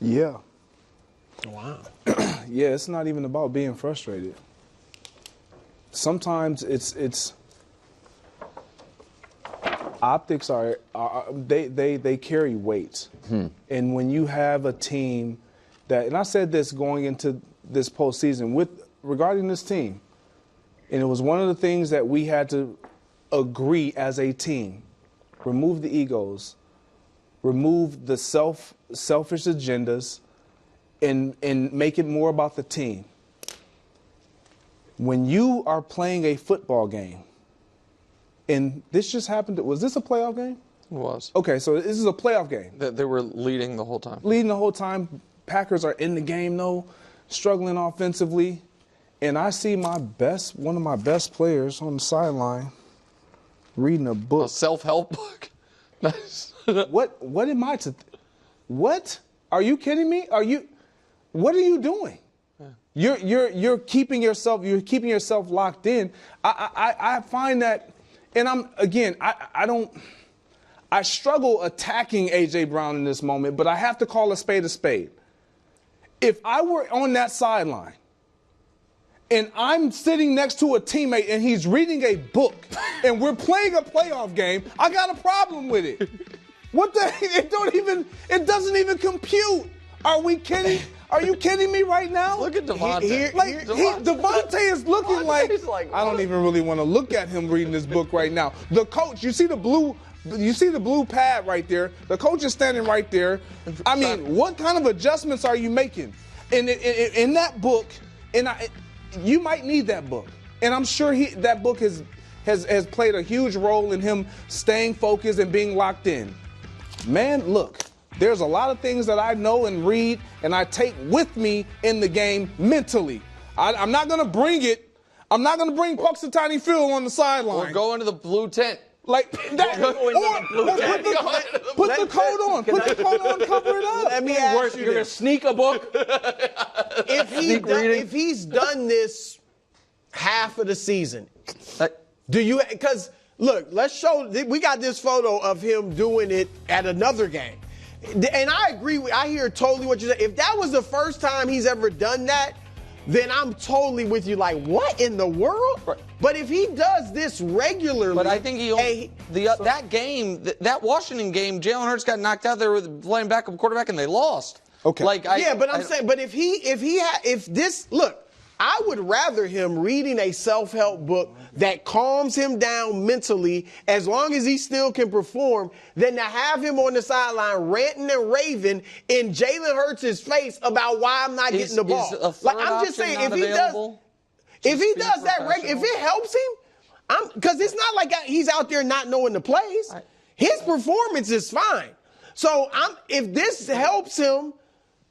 Yeah. Wow. Yeah, it's not even about being frustrated. Sometimes it's optics are they carry weight. And when you have a team that, and I said this going into this postseason regarding this team, and it was one of the things that we had to agree as a team: remove the egos, remove the selfish agendas, and make it more about the team. When you are playing a football game, and this just happened, was this a playoff game? It was. Okay, so this is a playoff game. They were leading the whole time. Leading the whole time. Packers are in the game, though, struggling offensively. And I see one of my best players on the sideline reading a book. A self-help book? Nice. What am I to what? Are you kidding me? What are you doing? Yeah. You're keeping yourself locked in. I find that, and I struggle attacking A.J. Brown in this moment, but I have to call a spade a spade. If I were on that sideline and I'm sitting next to a teammate and he's reading a book and we're playing a playoff game, I got a problem with it. What the? It doesn't even compute. Are we kidding? Are you kidding me right now? Look at Devontae. Devontae is looking like I don't even really want to look at him reading this book right now. The coach, you see the blue pad right there. The coach is standing right there. I mean, what kind of adjustments are you making? In that book, you might need that book. And I'm sure that book has played a huge role in him staying focused and being locked in. Man, look, there's a lot of things that I know and read and I take with me in the game mentally. I'm not going to bring it. I'm not going to bring Punxsutawney Phil on the sideline. Or go into the blue tent. Like that, put the coat on. Put the coat on, cover it up. Let me ask you You're going to sneak a book? If he's done this half of the season, do you, because look, let's show, we got this photo of him doing it at another game. And I agree I hear totally what you say. If that was the first time he's ever done that, then I'm totally with you. Like, what in the world? Right. But if he does this regularly, but I think that Washington game, Jalen Hurts got knocked out there with playing backup quarterback, and they lost. Okay. But if this look, I would rather him reading a self-help book that calms him down mentally as long as he still can perform than to have him on the sideline ranting and raving in Jalen Hurts' face about why I'm not getting the ball. Like, I'm just saying, if he does that, if it helps him, because it's not like he's out there not knowing the plays. His performance is fine. So if this helps him,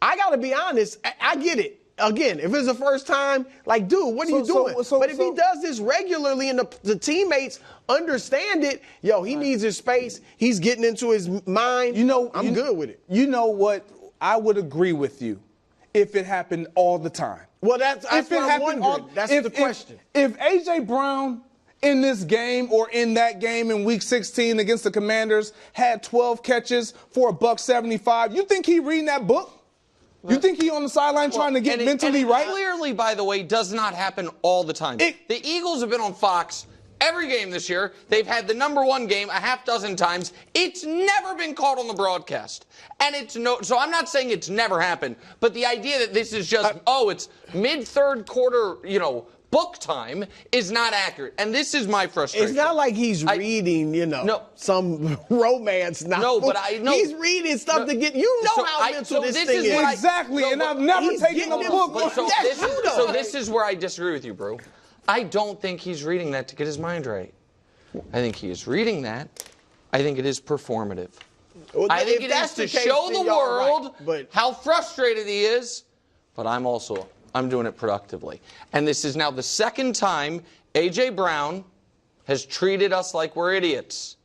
I got to be honest, I get it. Again, if it's the first time, like, dude, what are you doing? But if he does this regularly and the teammates understand it, he needs his space. He's getting into his mind. I'm good with it. You know what? I would agree with you if it happened all the time. Well, that's what I'm wondering. That's the question. If A.J. Brown in this game or in that game in Week 16 against the Commanders had 12 catches for $175, you think he reading that book? You think he on the sideline trying to get mentally right? Clearly, by the way, does not happen all the time. The Eagles have been on Fox every game this year. They've had the #1 game a half dozen times. It's never been called on the broadcast. And so I'm not saying it's never happened, but the idea that this is just, it's mid-third quarter, book time is not accurate. And this is my frustration. It's not like he's reading, some romance novel. No, but he's reading stuff to get, how mental this thing is. Exactly, and I've never taken a book. So this is where I disagree with you, bro. I don't think he's reading that to get his mind right. I think he is reading that. I think it is performative. Well, I think it is to show the world how frustrated he is, but I'm doing it productively. And this is now the second time A.J. Brown has treated us like we're idiots.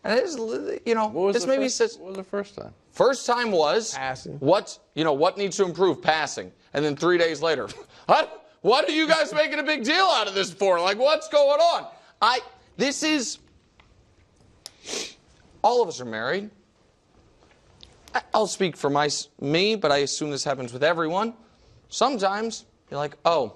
And it is, what was the first time? First time was passing. What needs to improve? Passing. And then 3 days later, what are you guys making a big deal out of this for? Like, what's going on? All of us are married. I'll speak for me, but I assume this happens with everyone. Sometimes you're like, oh,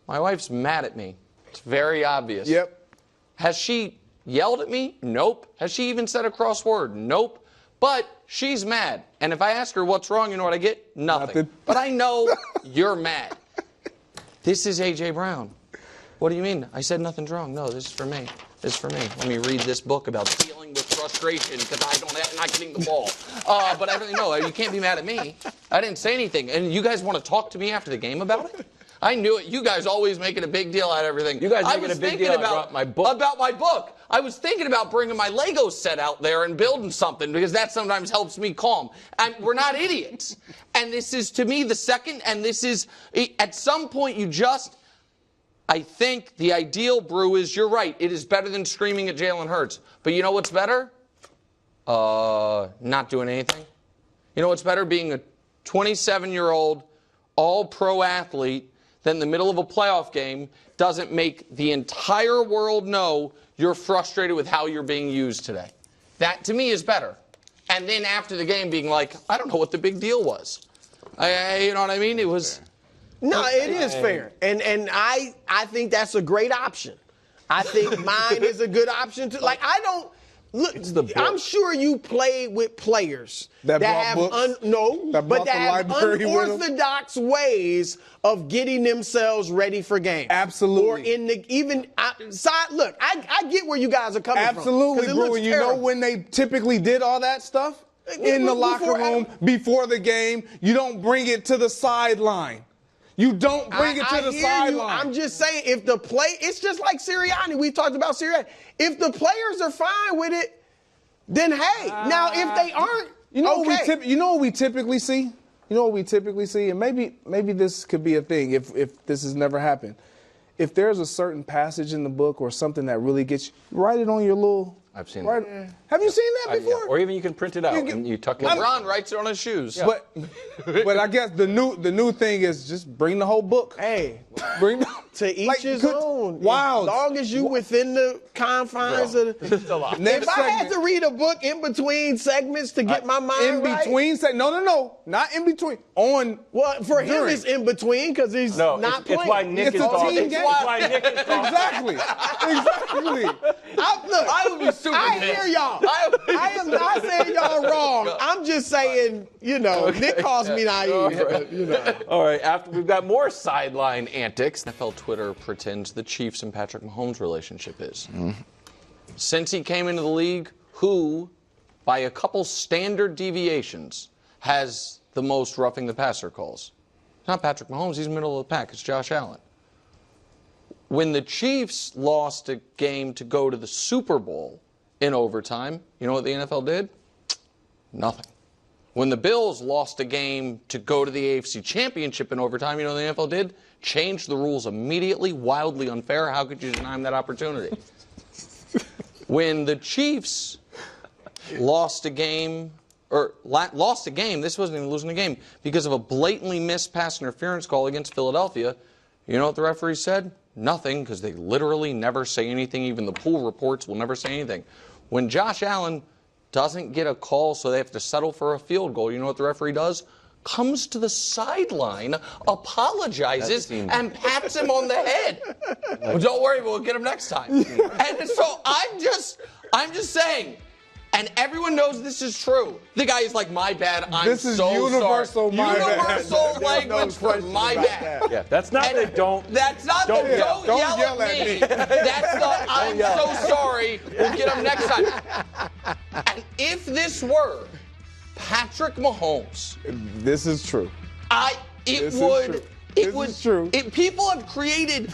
my wife's mad at me. It's very obvious. Yep. Has she yelled at me? Nope. Has she even said a cross word? Nope. But she's mad. And if I ask her what's wrong, you know what I get? Nothing. But I know you're mad. This is A.J. Brown. What do you mean? I said nothing's wrong. No, this is for me. This is for me. Let me read this book about dealing with frustration because I'm not getting the ball. But no, you can't be mad at me. I didn't say anything. And you guys want to talk to me after the game about it? I knew it. You guys always making a big deal out of everything. You guys making a big deal about my book. About my book. I was thinking about bringing my Lego set out there and building something because that sometimes helps me calm. We're not idiots. And this is, to me, the second. And this is, at some point, I think the ideal, Brew, is you're right. It is better than screaming at Jalen Hurts. But you know what's better? Not doing anything. You know what's better? Being a 27-year-old all-pro athlete that in the middle of a playoff game doesn't make the entire world know you're frustrated with how you're being used today. That, to me, is better. And then after the game being like, I don't know what the big deal was. You know what I mean? It was... No, it is fair. And I think that's a great option. I think mine is a good option too. Like, I don't look, I'm sure you play with players that have unorthodox ways of getting themselves ready for games. Absolutely. Or in the look, I get where you guys are coming from. Absolutely, bro. You know when they typically did all that stuff? In the locker room, before the game. You don't bring it to the sideline. You don't bring it to the sideline. I'm just saying, if the it's just like Sirianni. We talked about Sirianni. If the players are fine with it, then hey. Now, if they aren't, you know what we typically see? You know what we typically see? And maybe this could be a thing if this has never happened. If there's a certain passage in the book or something that really gets you, write it on your little... I've seen that. Have you seen that before? Yeah. Or even you can print it out and you tuck it in. LeBron writes it on his shoes. Yeah. But I guess the new thing is just bring the whole book. Hey, bring to each his own. Wow. As long as you within the confines of the... If I had to read a book in between segments to get my mind right... In between segments? No. Not in between. Well, for him it's in between because he's not playing. It's why Nick is talking. It's why Nick is talking. Exactly. I would be super I hear y'all. I am not saying y'all wrong. I'm just saying, Nick calls me naive. All right, after we've got more sideline antics. NFL Twitter pretends the Chiefs and Patrick Mahomes' relationship is. Since he came into the league, who, by a couple standard deviations, has the most roughing the passer calls? It's not Patrick Mahomes. He's middle of the pack. It's Josh Allen. When the Chiefs lost a game to go to the Super Bowl in overtime, you know what the NFL did? Nothing. When the Bills lost a game to go to the AFC Championship in overtime, you know what the NFL did? Changed the rules immediately, wildly unfair. How could you deny them that opportunity? When the Chiefs lost a game, this wasn't even losing a game, because of a blatantly missed pass interference call against Philadelphia, you know what the referee said? Nothing, because they literally never say anything. Even the pool reports will never say anything. When Josh Allen doesn't get a call, so they have to settle for a field goal, you know what the referee does? Comes to the sideline, apologizes, and pats him on the head. Well, don't worry, we'll get him next time. And so I'm just saying, and everyone knows this is true. The guy is like, my bad, I'm so sorry. Universal language for my bad. Yeah, that's not the don't. That's not the don't yell at me. That's the I'm so sorry, we'll get him next time. And if this were Patrick Mahomes. This is true. People have created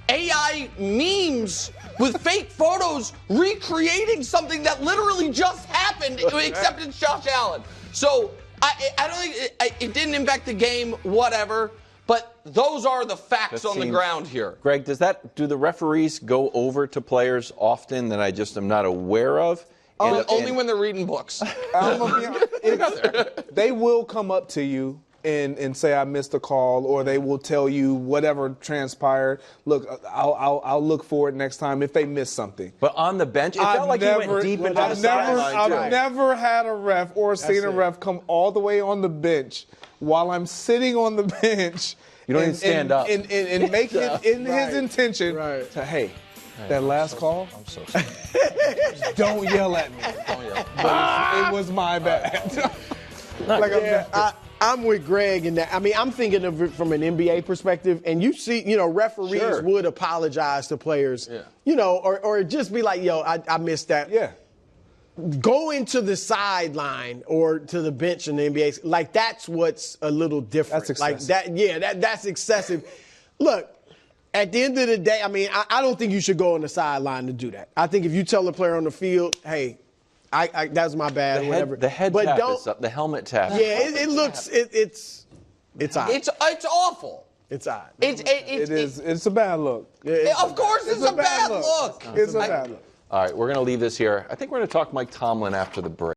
AI memes with fake photos recreating something that literally just happened, except it's Josh Allen. So I don't think it didn't impact the game, whatever. But those are the facts on the ground here. Greg, do the referees go over to players often that I just am not aware of? Only when they're reading books. They will come up to you and say I missed a call, or they will tell you whatever transpired. Look, I'll look for it next time if they miss something. But on the bench, it felt like he went deep into the sideline. I've never had a ref or seen a ref come all the way on the bench while I'm sitting on the bench. You don't even stand up. And make it in his intention to, hey, that last call, I'm so sorry. don't yell at me. Don't yell. It was my bad. I'm with Greg in that. I mean, I'm thinking of it from an NBA perspective, and you see, referees would apologize to players, or just be like, yo, I missed that. Yeah. Going to the sideline or to the bench in the NBA, like that's what's a little different. That's excessive. Like that, that's excessive. Look, at the end of the day, I mean, I don't think you should go on the sideline to do that. I think if you tell the player on the field, hey, that's my bad, whatever. The head tap is up, the helmet tap. Yeah, it looks, it's odd. It's awful. It's odd. It's a bad look. Of course it's a bad look. It's a bad look. All right, we're going to leave this here. I think we're going to talk Mike Tomlin after the break.